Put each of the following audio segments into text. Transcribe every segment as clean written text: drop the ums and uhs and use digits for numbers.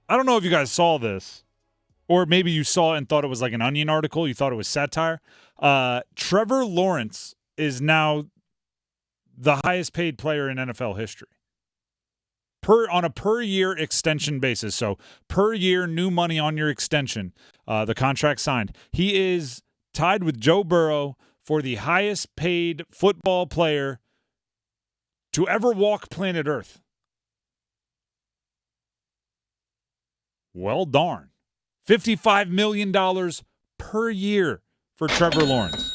I don't know if you guys saw this, or maybe you saw it and thought it was like an Onion article. You thought it was satire. Trevor Lawrence is now the highest paid player in NFL history. On a per-year extension basis. So per year, new money on your extension, the contract signed. He is tied with Joe Burrow for the highest paid football player to ever walk planet Earth. Well, darn. $55 million per year for Trevor Lawrence.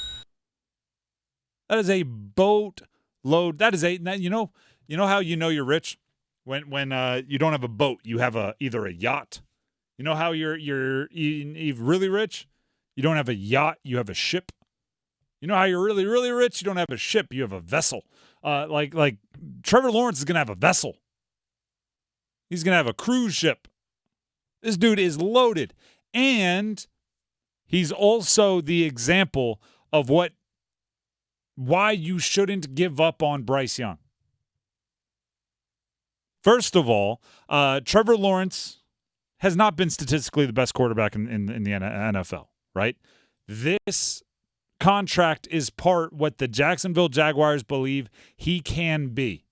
That is a boatload. That is you know how you know you're rich? When you don't have a boat, you have either a yacht. You know how you're really rich? You don't have a yacht, you have a ship. You know how you're really, really rich? You don't have a ship, you have a vessel. Like Trevor Lawrence is going to have a vessel. He's going to have a cruise ship. This dude is loaded. And he's also the example of why you shouldn't give up on Bryce Young. First of all, Trevor Lawrence has not been statistically the best quarterback in the NFL, right? This contract is part what the Jacksonville Jaguars believe he can be.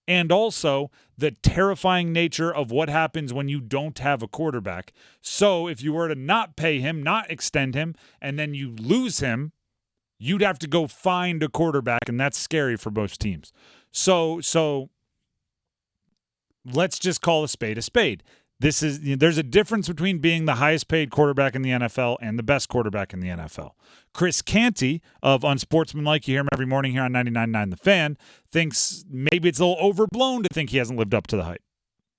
And also the terrifying nature of what happens when you don't have a quarterback. So if you were to not pay him, not extend him, and then you lose him, you'd have to go find a quarterback, and that's scary for most teams. So let's just call a spade a spade. There's a difference between being the highest paid quarterback in the NFL and the best quarterback in the NFL. Chris Canty of Unsportsmanlike, you hear him every morning here on 99.9 The Fan, thinks maybe it's a little overblown to think he hasn't lived up to the hype.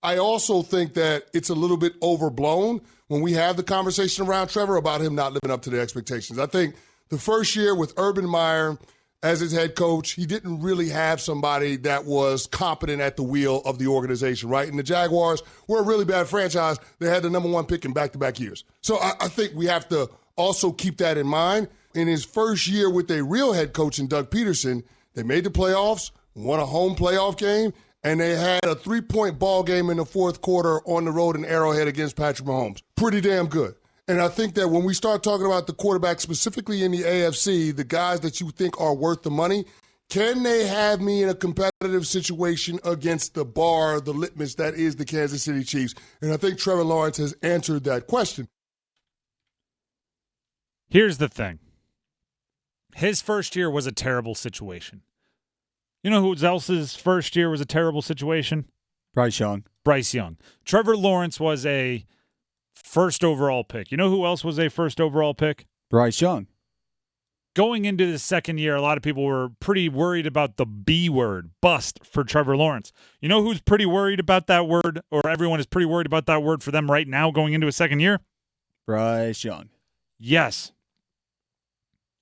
I also think that it's a little bit overblown when we have the conversation around Trevor about him not living up to the expectations. I think the first year with Urban Meyer as his head coach, he didn't really have somebody that was competent at the wheel of the organization, right? And the Jaguars were a really bad franchise. They had the number one pick in back-to-back years. So I think we have to also keep that in mind. In his first year with a real head coach in Doug Peterson, they made the playoffs, won a home playoff game, and they had a 3-point ball game in the fourth quarter on the road in Arrowhead against Patrick Mahomes. Pretty damn good. And I think that when we start talking about the quarterback, specifically in the AFC, the guys that you think are worth the money, can they have me in a competitive situation against the bar, the litmus that is the Kansas City Chiefs? And I think Trevor Lawrence has answered that question. Here's the thing. His first year was a terrible situation. You know who else's first year was a terrible situation? Bryce Young. Bryce Young. Trevor Lawrence was a first overall pick. You know who else was a first overall pick? Bryce Young. Going into the second year, a lot of people were pretty worried about the B word, bust, for Trevor Lawrence. You know who's pretty worried about that word, or everyone is pretty worried about that word for them right now going into a second year? Bryce Young. Yes.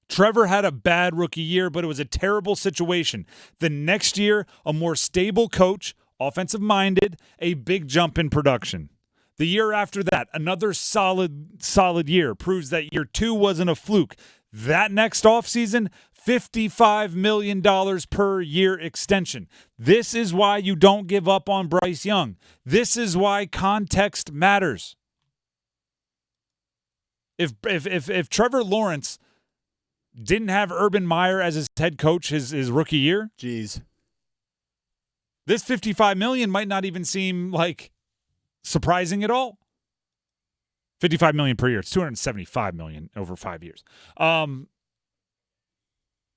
Trevor had a bad rookie year, but it was a terrible situation. The next year, a more stable coach, offensive-minded, a big jump in production. The year after that, another solid year, proves that year two wasn't a fluke. That next offseason, $55 million per year extension. This is why you don't give up on Bryce Young. This is why context matters. If Trevor Lawrence didn't have Urban Meyer as his head coach his rookie year, jeez, this $55 million might not even seem like surprising at all. $55 million per year. It's $275 million over 5 years.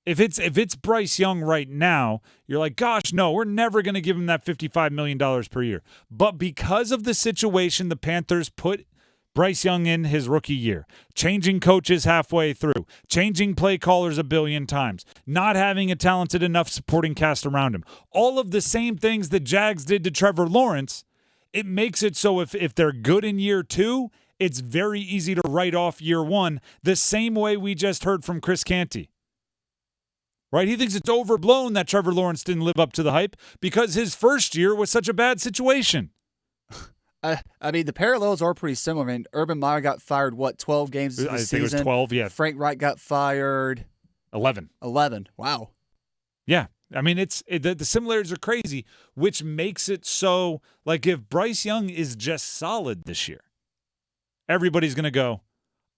If it's Bryce Young right now, you're like, gosh, no, we're never going to give him that $55 million per year. But because of the situation the Panthers put Bryce Young in his rookie year, changing coaches halfway through, changing play callers a billion times, not having a talented enough supporting cast around him, all of the same things the Jags did to Trevor Lawrence, it makes it so if they're good in year two, it's very easy to write off year one, the same way we just heard from Chris Canty. Right? He thinks it's overblown that Trevor Lawrence didn't live up to the hype because his first year was such a bad situation. I mean, the parallels are pretty similar. I mean, Urban Meyer got fired, 12 games this season? I think it was 12, yeah. Frank Reich got fired. 11. 11. Wow. Yeah. I mean, the similarities are crazy, which makes it so, like, if Bryce Young is just solid this year, everybody's going to go,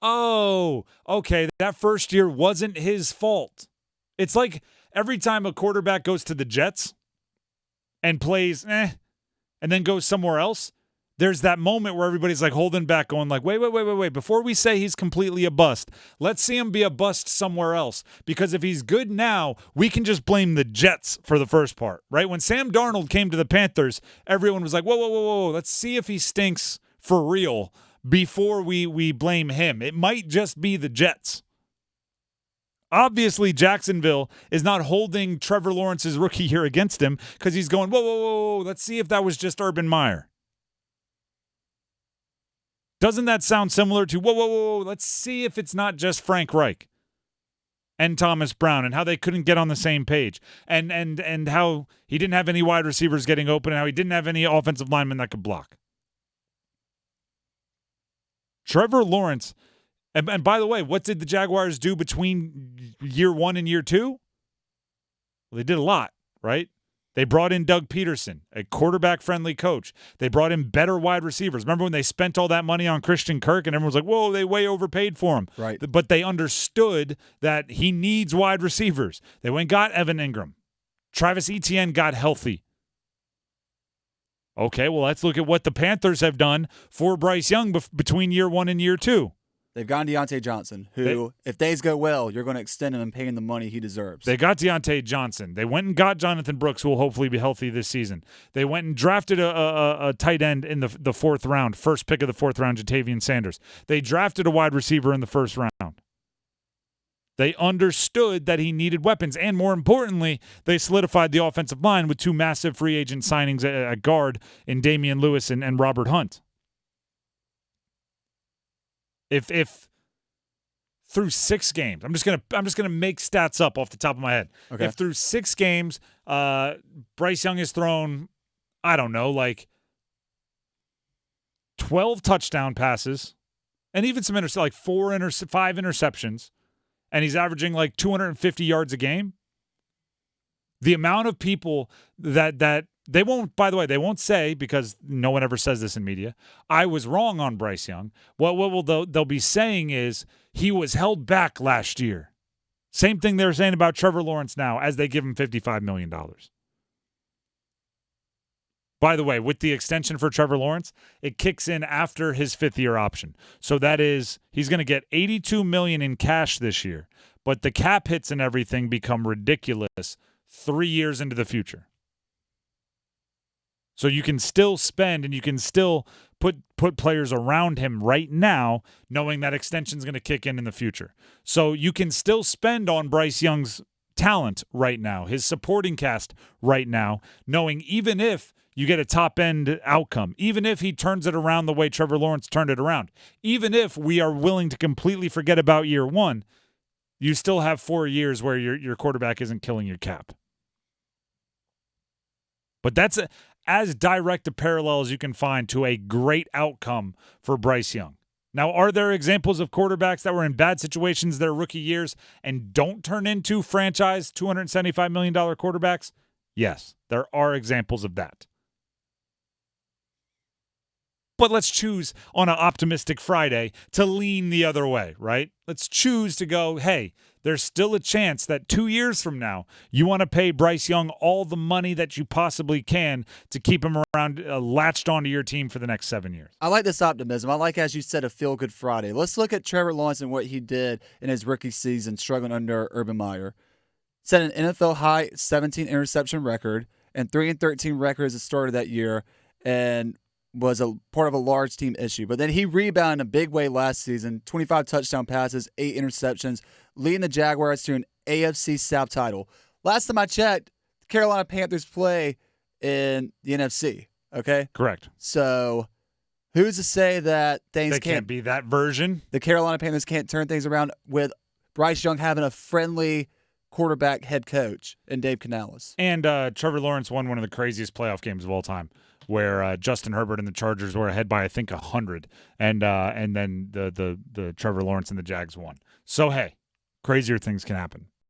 oh, okay, that first year wasn't his fault. It's like every time a quarterback goes to the Jets and plays and then goes somewhere else, there's that moment where everybody's like holding back, going like, wait. Before we say he's completely a bust, let's see him be a bust somewhere else. Because if he's good now, we can just blame the Jets for the first part, right? When Sam Darnold came to the Panthers, everyone was like, whoa. Let's see if he stinks for real before we blame him. It might just be the Jets. Obviously, Jacksonville is not holding Trevor Lawrence's rookie year against him because he's going, whoa. Let's see if that was just Urban Meyer. Doesn't that sound similar to, whoa, let's see if it's not just Frank Reich and Thomas Brown and how they couldn't get on the same page and how he didn't have any wide receivers getting open and how he didn't have any offensive linemen that could block. Trevor Lawrence, and by the way, what did the Jaguars do between year 1 and year 2? Well, they did a lot, right? They brought in Doug Peterson, a quarterback-friendly coach. They brought in better wide receivers. Remember when they spent all that money on Christian Kirk and everyone was like, whoa, they way overpaid for him. Right. But they understood that he needs wide receivers. They went and got Evan Ingram. Travis Etienne got healthy. Okay, well, let's look at what the Panthers have done for Bryce Young between year 1 and year 2. They've gotten Deontay Johnson, who, if things go well, you're going to extend him and pay him the money he deserves. They got Deontay Johnson. They went and got Jonathan Brooks, who will hopefully be healthy this season. They went and drafted a tight end in the fourth round, first pick of the fourth round, Jatavian Sanders. They drafted a wide receiver in the first round. They understood that he needed weapons, and more importantly, they solidified the offensive line with 2 massive free agent signings at guard in Damian Lewis and Robert Hunt. If through 6 games, I'm just gonna make stats up off the top of my head. Okay. If through 6 games, Bryce Young has thrown, I don't know, like 12 touchdown passes, and even some 5 interceptions, and he's averaging like 250 yards a game. The amount of people that they won't, by the way, they won't say, because no one ever says this in media, I was wrong on Bryce Young. What they'll be saying is he was held back last year. Same thing they're saying about Trevor Lawrence now as they give him $55 million. By the way, with the extension for Trevor Lawrence, it kicks in after his 5th-year option. So that is, he's going to get $82 million in cash this year, but the cap hits and everything become ridiculous 3 years into the future. So you can still spend and you can still put players around him right now, knowing that extension is going to kick in the future. So you can still spend on Bryce Young's talent right now, his supporting cast right now, knowing even if you get a top-end outcome, even if he turns it around the way Trevor Lawrence turned it around, even if we are willing to completely forget about year 1, you still have 4 years where your quarterback isn't killing your cap. But that's as direct a parallel as you can find to a great outcome for Bryce Young. Now, are there examples of quarterbacks that were in bad situations their rookie years and don't turn into franchise $275 million quarterbacks? Yes, there are examples of that. But let's choose on an optimistic Friday to lean the other way, right? Let's choose to go, hey, there's still a chance that 2 years from now, you want to pay Bryce Young all the money that you possibly can to keep him around, latched onto your team for the next 7 years. I like this optimism. I like, as you said, a feel-good Friday. Let's look at Trevor Lawrence and what he did in his rookie season, struggling under Urban Meyer. Set an NFL-high 17 interception record and 3-13 record as the start of that year, and was a part of a large team issue. But then he rebounded in a big way last season, 25 touchdown passes, 8 interceptions, leading the Jaguars to an AFC South title. Last time I checked, the Carolina Panthers play in the NFC, okay? Correct. So who's to say that things can't be that version? The Carolina Panthers can't turn things around with Bryce Young having a friendly quarterback head coach in Dave Canales. And Trevor Lawrence won one of the craziest playoff games of all time, where Justin Herbert and the Chargers were ahead by, I think, 100, and then the Trevor Lawrence and the Jags won. So, hey, crazier things can happen.